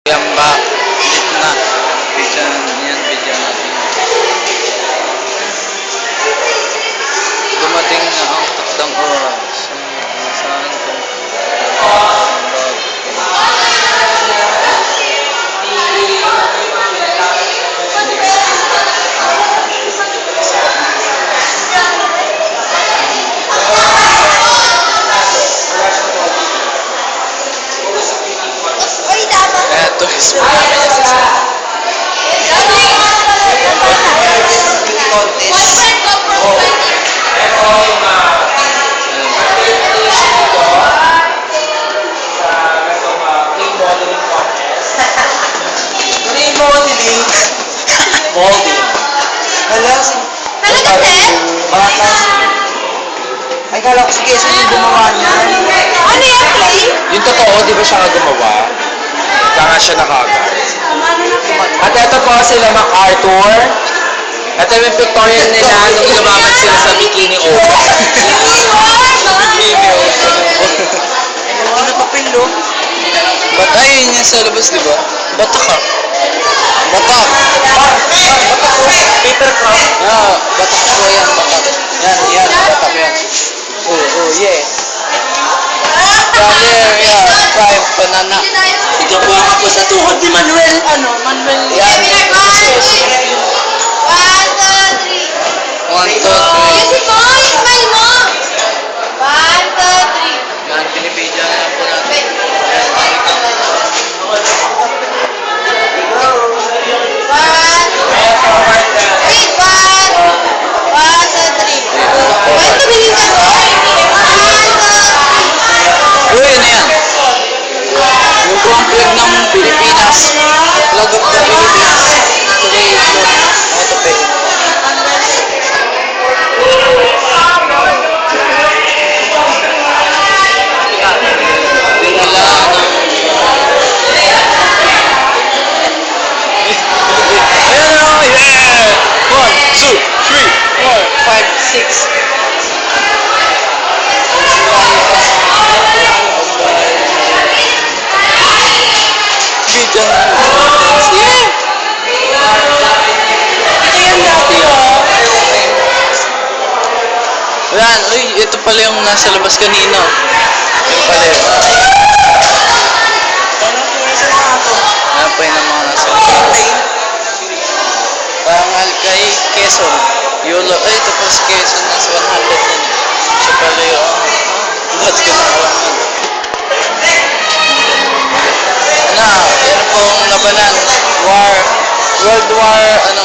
Yan ba? Ulit na. Video natin. Dumating na ang takdang oras. Saan ito? Ito is Molding. Hala, Talaga, te? bata. Ay, kala ko si Quezon yung gumawa niyan. Ano yung play? yung totoo, di ba siya nga gumawa? Kaya nga siya nakagad. At ito po sila MacArthur. Ito yung pictorial nila nung lumaban sila sa Bikini Open. Bikini Open. Ano pa pilo? Ba't ayun yan sa labas, di ba? Bata ka. Bata. Batak ko. Paper craft. Ah, batak ko yan, batak. Yan, batak yan. Oh, yeah. Yeah, prime banana. Ito po ako sa tuhod ni Manuel. Manuel. Yan. 1, 2, 3. 1, 2, 3. Kasi mo, smile mo. 1, 2, 3. Yan, pinipidya na lang po natin. Uy, ano yan? Yung pong flag ng Pilipinas. Flag of the Philippines. Today, ito pa. Ayan o, yeah! 1, 2, 3, 4, 5, 6. Video na. Yeah! Ito yan dati Yan, uy, ito pala yung nasa labas kanina. Ito pala yun. Yan pa yun ang mga nasa labas. Pangal kay Quezon. Yolo, ay ito pa si Quezon nasa 100 din. Siya pala yun. Ba't ko na alam yun? Ano, yan pong labanan. World War, ano?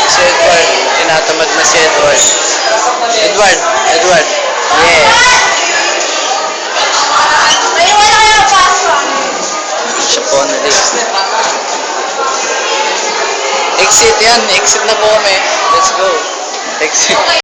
Si Edward. Tinatamad na si Edward. Edward. Yeah. Siya po na din. Exit yan. Exit na po kami. Let's go. Exit.